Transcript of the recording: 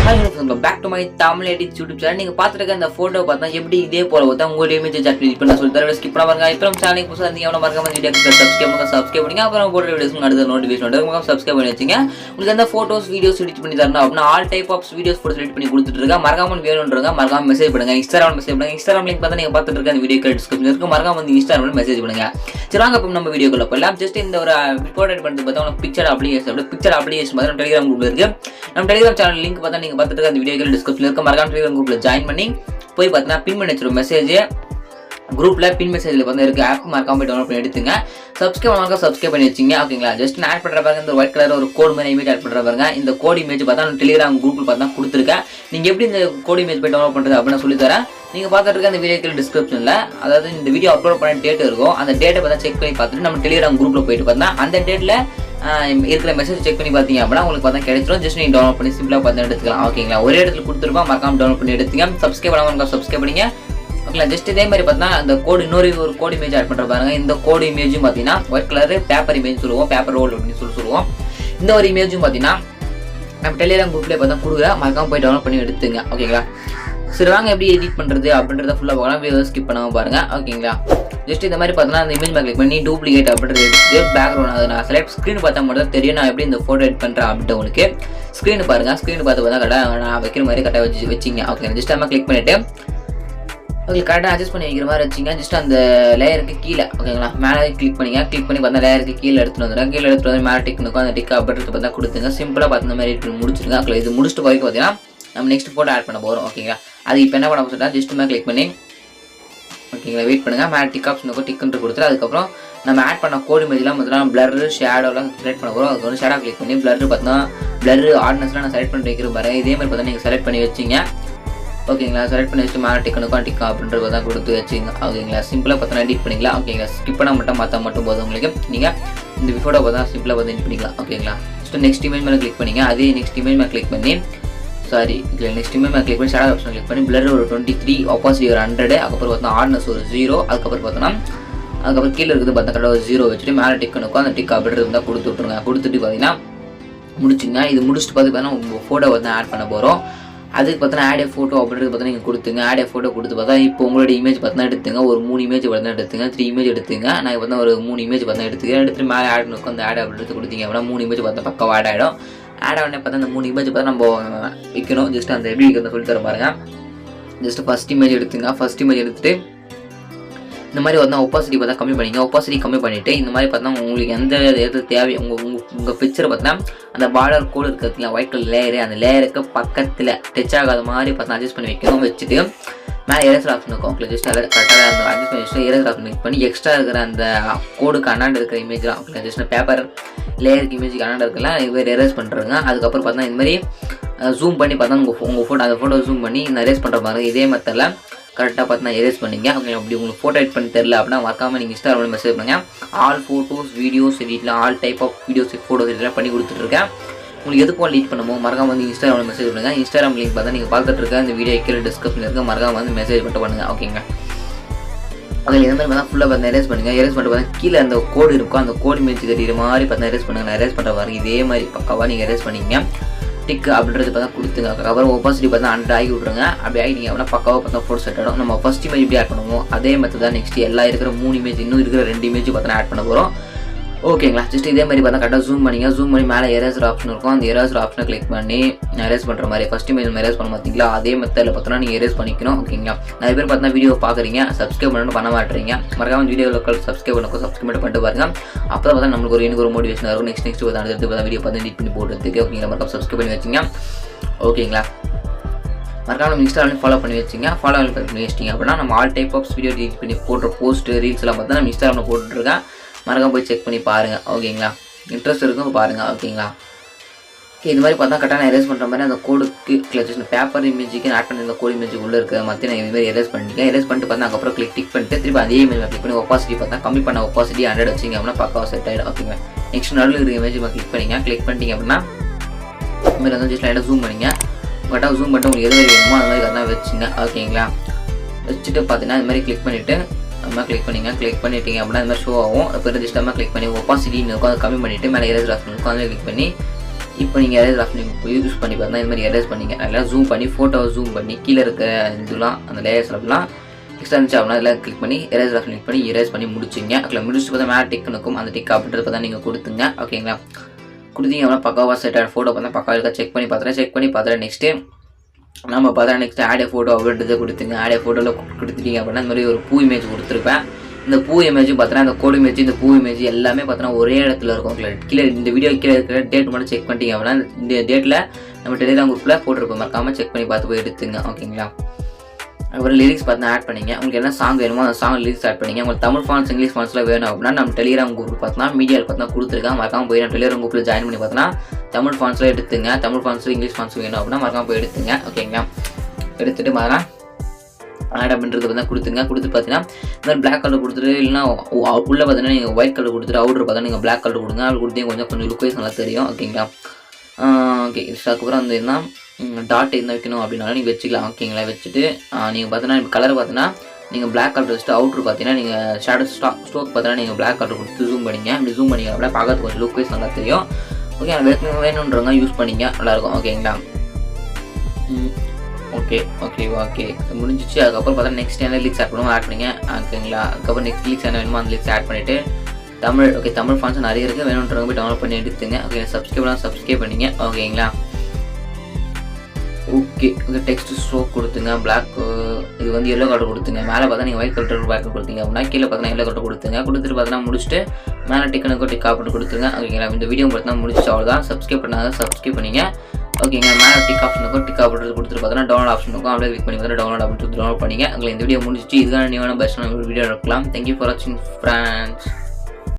Back to my Tamil edit YouTube channel. நீங்கள் பார்த்துருக்க அந்த ஃபோட்டோ பார்த்தா எப்படி இதே போல பார்த்தா உங்களுடைய இமேஜ் சாட் இப்போ நான் சொல்லி தர ஸ்கிப் பண்ண பாருங்க. இப்போ சேனலுக்கு புதுசாக இருந்தீங்க அவனை மறக்காம வீடியோ சப்ஸ்கிரைப் பண்ணுங்க. அப்புறம் போட்ட வீடியோஸ் அடுத்த நோட்டிஃபிகேஷன் வந்து சப்ஸ்கிரைப் பண்ணி வச்சுங்க. உங்களுக்கு அந்த ஃபோட்டோஸ் வீடியோஸ் எடிட் பண்ணி தரணும் அப்படின்னா ஆல் டைப் ஆஃப் வீடியோஸ் போட்டு எடிட் பண்ணி கொடுத்துட்டு இருக்கேன். மறக்காம வேணும்ன்றங்க மறக்காம மெசேஜ் பண்ணுங்க. இன்ஸ்டாகிராம் மெசேஜ் பண்ணுங்க. இன்ஸ்டாகிராம் லிங்க் பார்த்தா நீங்கள் பார்த்துட்டு இருக்க அந்த வீடியோ டிஸ்கிரிப்ஷன் இருக்கு. மறக்காம வந்து இன்ஸ்டாகிராம் மெசேஜ் பண்ணுங்க. சரி வாங்க இப்போ நம்ம வீடியோக்குள்ள போகலாம். ஜஸ்ட் இந்த ஒரு ரிப்போர்ட் எடிட் பண்ணுறது பார்த்தா பிக்சர் அப்ளிகேஷன் பார்த்தா நம்ம டெலிகிராம் குரூப் இருக்கு. நம்ம டெலிகிராம் சேனல் லிங்க் பார்த்தா நீங்கள் பார்த்துட்டு இருக்க அந்த வீடியோ டிஸ்கிரிப்ஷன் இருக்கு. மறக்காம டெலிகிராம் குரூப்பில் ஜாயின் பண்ணி போய் பார்த்தீங்கன்னா பின் பண்ணி வச்சிருக்க மெசேஜ் குரூப்பில் பின் மெசேஜில் வந்து இருக்குது. ஆப் மறக்காம போய் டவுன்லோட் பண்ணி எடுத்துங்க. சப்ஸ்கிரைப் பண்ணி வச்சிங்க. ஓகேங்களா, ஜஸ்ட் நான் ஆட் பண்ணுற பாருங்க. இந்த ஒயிட் கலர் ஒரு கோட் மாதிரி இமேஜ் ஆட் பண்ணுற பாருங்க. இந்த கோட் இமேஜ் பார்த்தா நான் டெலிகிராம் குரூப்பில் பார்த்தா கொடுத்துருக்கேன். நீங்கள் எப்படி இந்த கோட் இமேஜ் போய் டவுன்லோட் பண்ணுறது அப்படின்னு சொல்லித்தரேன். நீங்கள் பார்த்துட்டு இருக்க அந்த வீடியோ டிஸ்கிரிப்ஷனில் அதாவது இந்த வீடியோ அப்லோட் பண்ண டேட் இருக்கும். அந்த டேட்டை பார்த்தா செக் பண்ணி பார்த்துட்டு நம்ம டெலிகிராம் குரூப்பில் போயிட்டு பார்த்தா அந்த டேட்டில் இருக்கிற மெசேஜ் செக் பண்ணி பார்த்தீங்க அப்படின்னா உங்களுக்கு பார்த்தா கிடைச்சிடும். ஜஸ்ட் நீங்கள் டவுன்லோட் பண்ணி சிம்பிளாக பார்த்து எடுத்துக்கலாம். ஓகேங்களா, ஒரே இடத்துல கொடுத்துருப்போம். மறக்காம டவுன்லோட் பண்ணி எடுத்துங்க. சப்ஸ்கிரைப் பண்ணாமல் சப்ஸ்கிரைப் பண்ணிங்க. ஓகேங்களா, ஜஸ்ட் இதே மாதிரி பார்த்தா அந்த கோடு ஒரு கோட் இமேஜ் ஆட் பண்ணுற பாருங்க. இந்த கோடு இமேஜும் பார்த்தீங்கன்னா ஒயிட் கலர் பேப்பர் இமேஜ் சொல்லுவோம், பேப்பர் ரோல் அப்படின்னு சொல்லுவோம். இந்த ஒரு இமேஜும் பார்த்தீங்கன்னா நம்ம டெலிகிராம் குரூப்லேயே பார்த்தா கொடுக்குறேன். மறக்காம போய் டவுன்லோட் பண்ணி எடுத்துங்க. ஓகேங்களா, சரி வாங்க எப்படி எடிட் பண்ணுறது அப்படின்றத ஃபுல்லாக பார்க்கலாம். வீடியோ ஸ்கிப் பண்ணாமல் பாருங்கள். ஓகேங்களா, ஜஸ்ட் இந்த மாதிரி பார்த்தோன்னா அந்த இமேஜ் கிளிக் பண்ணி டூப்ளிகேட் அப்படின்றது எடுத்து பேக்ரவுண்ட் அதை நான் செலக்ட் ஸ்க்ரீன் பார்த்தா மட்டும் தெரியும் நான் எப்படி இந்த ஃபோட்டோ எடிட் பண்ணுறேன் அப்படின்ட்டு உங்களுக்கு. ஸ்க்ரீன் பாருங்கள். ஸ்க்ரீன் பார்த்து பார்த்தா கரெக்டாக நான் வைக்கிற மாதிரி கரெக்டாக வச்சிங்க. ஓகே, ஜஸ்ட் நம்ம கிளிக் பண்ணிவிட்டு உங்களுக்கு கரெக்டாக அட்ஜஸ்ட் பண்ணி வைக்கிற மாதிரி வச்சிங்க. ஜஸ்ட் அந்த லேயருக்கு கீழே ஓகேங்களா மேலே கிளிக் பண்ணிங்க. கிளிக் பண்ணி பார்த்தா லேயருக்கு கீழே எடுத்துகிட்டு வந்துடுறேன். கீழே எடுத்துகிட்டு வந்து மேலே டிக் இருக்கும். அந்த டிக் அப்படின்றது பார்த்தா கொடுத்துங்க. சிம்பிளாக பார்த்து இந்த மாதிரி எடிட் பண்ணி முடிச்சிருங்க. ஓகே, இது முடிச்சுட்டு வரைக்கும் பார்த்தீங்கன்னா நம்ம நெக்ஸ்ட் ஃபோட்டோ ஆட் பண்ண போகிறோம். ஓகேங்களா, அது இப்போ என்ன பண்ண போகிறோம் ஜஸ்ட் மேலே கிளிக் பண்ணி ஓகேங்களா வெயிட் பண்ணுங்கள். மேலே டிக் ஆப்ஷன் இருக்கும். டிக்குன்ட்டு கொடுத்துட்டு அதுக்கப்புறம் நம்ம ஆட் பண்ண கோடு இமேஜ்லாம் பார்த்தீங்கன்னா பிளர் ஷேடோலாம் செலக்ட் பண்ண போகிறோம். அதுக்கு வந்து ஷேடோ கிளிக் பண்ணி பிளர் பார்த்தீங்கன்னா பிளர் ஆர்டினஸ்லாம் நான் செலக்ட் பண்ணி வைக்கிற பாருங்க. இதே மாதிரி பார்த்தா நீங்கள் செலக்ட் பண்ணி வச்சிங்க. ஓகேங்களா, செலக்ட் பண்ணி வச்சுட்டு மேலே டிக்கனுக்கும் டிக்கா அப்படின்றது தான் கொடுத்து வச்சுங்க. ஓகேங்களா, சிம்பிளாக பார்த்தா எடிட் பண்ணிக்கலாம். ஓகேங்களா, ஸ்கிப் பண்ண மட்டும் மாற்ற மட்டும் போதும் உங்களுக்கு. நீங்கள் இந்த ஃபோட்டோ பார்த்தா சிம்பிளாக பார்த்து எடிட் பண்ணிக்கலாம். ஓகேங்களா, ஜஸ்ட் நெக்ஸ்ட் இமேஜ் மேலே கிளிக் பண்ணிங்க. அதே நெக்ஸ்ட் இமேஜ் மேலே கிளிக் பண்ணி நெக்ஸ்ட் இமேஜ் மேலே கிளிக் பண்ணி ஷேடோ ஆப்ஷன் கிளிக் பண்ணி பிளர் ஒரு 23, ஆப்போசிட்டி ஒரு 100, அதுக்கப்புறம் பார்த்தா ஆர்டினஸ் ஒரு 0, அதுக்கப்புறம் பார்த்தோன்னா அதுக்கப்புறம் கீழே இருக்குது பார்த்தா கரெக்டாக ஒரு 0 வச்சுட்டு மேலே டிக்கனுக்கும் அந்த டிக் அப்படின்றது இருந்தால் கொடுத்து விட்ருங்க. கொடுத்துட்டு பார்த்தீங்கன்னா முடிச்சுங்க. இது முடிச்சுட்டு பார்த்தீங்கன்னா உங்கள் ஃபோட்டோ வந்து ஆட் பண்ண போகிறோம். அதுக்கு பார்த்தா ஆட் ஃபோட்டோ அப்படின்றது பார்த்தா நீங்கள் கொடுத்துங்க. ஆட் ஃபோட்டோ கொடுத்து பார்த்தா இப்போ உங்களோட இமேஜ் பார்த்தா எடுத்துங்க. ஒரு 3 இமேஜ் பார்த்தா எடுத்துங்க. 3 இமேஜ் எடுத்துங்க. நான் பார்த்தா ஒரு 3 இமேஜ் பார்த்தா எடுத்துக்கிறேன். எடுத்துட்டு மேலே ஆட் இருக்கும். அந்த ஆட் அப்படின்றது கொடுத்தீங்க அப்படின்னா 3 இமேஜ் பார்த்தா பக்கம் ஆட் ஆகிடும். ஆட் ஆனே பார்த்தா அந்த 3 இமேஜ் பார்த்தா நம்ம வைக்கணும். ஜஸ்ட் அந்த எப்படி வைக்கிறத சொல்லி தர பாருங்க. ஜஸ்ட் ஃபஸ்ட் இமேஜ் எடுத்துங்க. ஃபஸ்ட் இமேஜ் எடுத்துட்டு இந்த மாதிரி பார்த்தா ஒப்பாசிட்டி பார்த்தா கம்மி பண்ணிங்க. ஒப்பாசிட்டி கம்மி பண்ணிவிட்டு இந்த மாதிரி பார்த்தா உங்களுக்கு எது தேவை உங்கள் பிக்சரை பார்த்தா அந்த பார்டர் கோடு இருக்கிறதுல ஒயிட் கலர் லேயரு அந்த லேயருக்கு பக்கத்தில் டச் ஆகாத மாதிரி பார்த்தா அட்ஜஸ்ட் பண்ணி வைக்கணும். வச்சுட்டு மேலே எரேசர் ஆப்ஷன் இருக்கும். உங்களுக்கு ஜஸ்ட் அதை கரெக்டாக அந்த அட்ஜஸ்ட் பண்ணி வச்சுட்டு எரேசர் ஆப்ஷன் கிளிக் பண்ணி எக்ஸ்ட்ரா இருக்கிற அந்த கோடுக்கு அண்ணாண்டு இருக்கிற இமேஜ்லாம் ஓகே ஜஸ்ட் பேப்பர் லேயருக்கு இமேஜுக்கு அண்ணாண்டு இருக்கலாம் இது எரேஸ் பண்ணுறதுங்க. அதுக்கப்புறம் பார்த்தா இந்த மாதிரி ஜூம் பண்ணி பார்த்தா உங்கள் ஃபோட்டோ அந்த ஃபோட்டோ ஜூம் பண்ணி இந்த எரேஸ் பண்ணுற மாதிரி இதே மெத்தடில் கரெக்டாக பார்த்தா எரேஸ் பண்ணிங்க. ஓகே, அப்படி உங்களுக்கு ஃபோட்டோ எடிட் பண்ணி தெரில அப்படின்னா மறக்காமல் நீங்கள் இன்ஸ்டாகிராமில் மெசேஜ் பண்ணுங்கள். ஆல் ஃபோட்டோஸ் வீடியோஸ் எடிட்லாம் all type of videos photos எடிட்லாம் பண்ணி கொடுத்துட்ருக்கேன். உங்களுக்கு எதுக்கும் எடிட் பண்ணுமோ மறக்காம வந்து இன்ஸ்டாகிராமில் மெசேஜ் பண்ணுங்கள். இன்ஸ்டாகிராம் லிங்க் பார்த்தா நீங்கள் பார்த்துட்டு இருக்க இந்த வீடியோ கீழே டிஸ்கிரிப்ஷனில் இருக்க மறக்காம வந்து மெசேஜ் மட்டும் பண்ணுங்கள். ஓகேங்க, அதில் எந்த மாதிரி பார்த்தா ஃபுல்லாக பார்த்து எரேஸ் பண்ணுங்கள். எரேஸ் பண்ணிட்டு பார்த்தா கீழே அந்த கோடு இருக்கும். அந்த கோடு இமேஜ் கட்டிக்கிற மாதிரி பார்த்தா எரேஸ் பண்ணுங்கள். நான் எரேஸ் பண்ணுற பாருங்க இதே மாதிரி பக்காவாக நீங்கள் எரேஸ் பண்ணிங்க. டிக் அப்படின்றது பார்த்தா கொடுத்துங்க. அதுக்கப்புறம் ஒப்பாசிட்டி பார்த்தா 100 ஆகி விட்ருங்க. அப்படி ஆகிட்டீங்க அப்படின்னா பக்காவாக பார்த்தா ஃபோட்டோ செட் ஆகிடும். நம்ம ஃபஸ்ட் இமேஜ் எப்படி ஆட் பண்ணுவோம் அதே மெத்தட் தான் நெக்ஸ்ட் எல்லா இருக்கிற 3 இமேஜ் இன்னும் இருக்கிற 2 இமேஜ் பார்த்தா ஆட் பண்ண போகிறோம். ஓகேங்களா, ஜஸ்ட் இதே மாதிரி பார்த்தா கரெக்டாக ஜூம் பண்ணிங்க. ஜூம் பண்ணி மேலே எரேசர் ஆப்ஷன் இருக்கும். அந்த எரேசர் ஆப்ஷனை கிளிக் பண்ணி எரேஸ் பண்ணுற மாதிரி ஃபஸ்ட் இமேஜ் எரேஸ் பண்ண பார்த்தீங்களா அதே மெத்தடில் பார்த்தோன்னா நீங்கள் எரேஸ் பண்ணிக்கணும். ஓகேங்களா, நிறைய பேர் பார்த்தா வீடியோ பார்க்குறீங்க சப்ஸ்கிரைப் பண்ண மாட்டேறீங்க. மறக்காம வீடியோ சப்ஸ்கிரைப் பண்ணிட்டு பாருங்க. அப்போ தான் பார்த்தா நம்மளுக்கு எனக்கு ஒரு மோட்டிவேஷன் இருக்கும். நெக்ஸ்ட் அடுத்து பார்த்தா வீடியோ பார்த்து எடிட் பண்ணி போட்டுறதுக்கு. ஓகேங்களா, மறக்காம சப்ஸ்கிரைப் பண்ணி வச்சுங்க. ஓகேங்களா, மறக்காம நம்ம இன்ஸ்டாகிராம் ஃபாலோ பண்ணி வச்சுங்க. ஃபாலோ பண்ணி வச்சிட்டிங்க அப்படின்னா நம்ம all type of video edit பண்ணி போடுற போஸ்ட் ரீல்ஸ் எல்லாம் பார்த்தா நம்ம இன்ஸ்டாகிராமில் போட்டுருக்கேன். மறக்காம போய் செக் பண்ணி பாருங்கள். ஓகேங்களா, இன்ட்ரெஸ்ட் இருக்கும் பாருங்கள். ஓகேங்களா, இது மாதிரி பார்த்தா கரெக்டாக நான் எரேஸ் பண்ணுற மாதிரி அந்த கோடுக்கு கிளச்சஸ் பேப்பர் இமேஜுக்கு ஆட் பண்ணி இந்த கோடு இமேஜுக்கு உள்ளே இருக்கிற மற்ற நான் இதுமாதிரி எரேஸ் பண்ணிட்டேன். எரேஸ் பண்ணிட்டு பார்த்தா அதுக்கப்புறம் டிக் பண்ணிட்டு திருப்பி அதே இமேஜ் கிளிக் பண்ணி ஒப்பாசிட்டி பார்த்தா கம்மி பண்ண ஒப்பாசிட்டி 100 வச்சிங்க அப்படின்னா பக்காவாக செட் ஆகிடும். ஓகேங்க, நெக்ஸ்ட் நடுவில் இருக்கிற இமேஜ் கிளிக் பண்ணிட்டீங்க அப்படின்னா இதுமாதிரி வந்து ஜஸ்ட் லைட்டாக ஜூம் பண்ணிங்க. கரெக்டாக ஜூம் பண்ணிட்டு உங்களுக்கு எது மாதிரி வேணுமோ அது மாதிரி கரெக்டாக வச்சுங்க. ஓகேங்களா, வச்சுட்டு பார்த்தீங்கன்னா இது மாதிரி கிளிக் பண்ணிவிட்டு நம்ம கிளிக் பண்ணிட்டீங்க அப்படின்னா இந்த மாதிரி ஷோ ஆகும். இப்போ ரெஜிஸ்டர் கிளிக் பண்ணி ஒப்பாசிட்டின்னு இருக்கும் அதை கம்மி பண்ணிவிட்டு மேலே எரேசர் ஆப்ஷன் இருக்கும் அதில் கிளிக் பண்ணி இப்போ நீங்கள் எரேஸ் ஆப்ஷன் யூஸ் பண்ணி பார்த்தா இது மாதிரி எரேஸ் பண்ணிங்க நல்லா ஜூம் பண்ணி ஃபோட்டோவை ஜூம் பண்ணி கீழே இருக்க இதெல்லாம் அந்த லேயர்ஸ் அப்படிலாம் எக்ஸ்ட்ரா இருந்துச்சு அப்படின்னா இதெல்லாம் கிளிக் பண்ணி எரேஸ் ஆப்ஷன் கிளிக் பண்ணி எரேஸ் பண்ணி முடிச்சிங்க. அதில் முடிச்சுட்டு பார்த்தா மேலே டிக் இருக்கும் அந்த டிக் அப்படின்றது பார்த்தா நீங்கள் கொடுத்துங்க. ஓகேங்களா, கொடுத்தீங்க அப்படின்னா பக்காவாக செட் ஆகிற ஃபோட்டோ பார்த்தா பக்காவாக இருக்கா செக் பண்ணி பார்த்துறேன். நெக்ஸ்ட்டு நம்ம பார்த்தா நெக்ஸ்ட்டு ஆடே ஃபோட்டோ அப்படின்றத கொடுத்துங்க. ஆடே ஃபோட்டோவில் கொடுத்துட்டீங்க அப்படின்னா இந்த மாதிரி ஒரு பூ இமேஜ் கொடுத்துருப்பேன். இந்த பூ இமேஜும் பார்த்தோன்னா இந்த கோடு இமேஜ் இந்த பூ இமேஜ் எல்லாமே பார்த்தோன்னா ஒரே இடத்துல இருக்கும். கீழே இந்த வீடியோ கீழே இருக்கிற டேட் மட்டும் செக் பண்ணிட்டீங்க அப்படின்னா இந்த டேட்டில் நம்ம டெலிகிராம் குரூப்பில் போட்டிருப்போம். மறக்காமல் செக் பண்ணி பார்த்து போய் எடுத்துங்க. ஓகேங்களா, அப்புறம் லிரிக்ஸ் பார்த்து ஆட் பண்ணிங்க. உங்களுக்கு என்ன சாங் வேணுமோ அந்த சாங் லிரிக்ஸ் ஆட் பண்ணிங்க. உங்களுக்கு தமிழ் ஃபான்ஸ் இங்கிலீஷ் ஃபான்ஸ்லாம் வேணும் அப்படின்னா நம்ம டெலிகிராம் குரூப் பார்த்தோன்னா மீடியாவில் பார்த்தா கொடுத்துருக்காங்க. மறக்காமல் போய் நான் டெலிகிராம் குரூப்பில் ஜாயின் பண்ணி பார்த்தோன்னா தமிழ் ஃபான்ஸ்லாம் எடுத்துங்க. தமிழ் ஃபான்ஸ் இங்கிலீஷ் ஃபான்ஸ் வேணும் அப்படின்னா மறக்காமல் போய் எடுத்துங்க. ஓகேங்களா, எடுத்துகிட்டு மாதிரி ஆட் அப்படின்றது பார்த்தா கொடுத்துங்க. கொடுத்து பார்த்தீங்கன்னா இந்த மாதிரி பிளாக் கலர் கொடுத்துட்டு இல்லைன்னா உள்ளே பார்த்தீங்கன்னா நீங்கள் ஒயிட் கலர் கொடுத்துட்டு அவுட்ரு பார்த்தா நீங்கள் பிளாக் கலர் கொடுங்க. அப்படி கொடுத்தீங்க கொஞ்சம் லுக் வைஸ் நல்லா தெரியும். ஓகேங்களா, ஓகே அதுக்கப்புறம் வந்து என்ன டாட் என்ன வைக்கணும் அப்படின்னாலும் நீங்கள் வச்சுக்கலாம். ஓகேங்களா, வச்சுட்டு நீங்கள் பார்த்தீங்கன்னா இப்போ கலர் பார்த்தீங்கன்னா நீங்கள் பிளாக் கலர் வச்சுட்டு அவுட்ரு பார்த்தீங்கன்னா நீங்கள் ஷேடோ ஸ்டோக் பார்த்தீங்கன்னா நீங்கள் பிளாக் கலர் கொடுத்து ஜூம் பண்ணிங்க. அப்படி ஜூம் பண்ணிங்க அப்படின்னா பார்க்கறது கொஞ்சம் லுக் வைஸ் நல்லா தெரியும். ஓகே, வேணுன்றவங்க யூஸ் பண்ணிங்க நல்லாயிருக்கும். ஓகேங்களா, ஓகே முடிஞ்சிச்சு. அதுக்கப்புறம் பார்த்தா நெக்ஸ்ட் என்ன லிரிக்ஸ் ஆட் பண்ணுவோம் ஆட் பண்ணிங்க. ஓகேங்களா, அதுக்கப்புறம் நெக்ஸ்ட் லிரிக்ஸ் என்ன வேணுமோ அந்த லிரிக்ஸ் ஆட் பண்ணிவிட்டு தமிழ் ஃபான்ஸ் நிறைய இருக்குது வேணுன்றவங்க போய் டவுன்லோட் பண்ணி எடுத்துங்க. ஓகே, சப்ஸ்கிரைப் பண்ணிங்க. ஓகேங்களா, ஓகே டெக்ஸ்ட் ஸ்ட்ரோக் கொடுத்துங்க. பிளாக் இது வந்து எல்லோ கலர் கொடுத்துங்க. மேலே பார்த்தா நீங்கள் ஒயிட் கலர் பேக் கொடுத்தீங்க அப்படின்னா கீழே பார்த்தீங்கன்னா எல்லோ கலர் கொடுத்துங்க. கொடுத்துட்டு பார்த்தீங்கன்னா முடிச்சுட்டு மேலே டிக்கனுக்கு டிக் ஆப்ஷன் கொடுத்துருங்க. ஓகேங்களா, இந்த வீடியோ பார்த்தீங்கன்னா முடிச்சு அவ்வளோதான். சப்ஸ்கிரைப் பண்ணிங்க. ஓகேங்க, மேலே டிக் ஆப்ஷனுக்கும் டிக் ஆப்ஷன் கொடுத்துட்டு பார்த்தீங்கன்னா டவுன்லோட் ஆப்ஷனுக்கும் அப்படியே கிளிக் பண்ணி பார்த்தீங்கன்னா டவுன்லோட் அப்படின்னு டவுன்லோட் பண்ணிங்க. உங்களுக்கு இந்த வீடியோ முடிச்சிச்சு. இதுதான் நீ வேணும் பெஸ்ட்டான வீடியோ இருக்கலாம். தேங்க்யூ ஃபார் வாட்சிங் ஃப்ரெண்ட்ஸ்.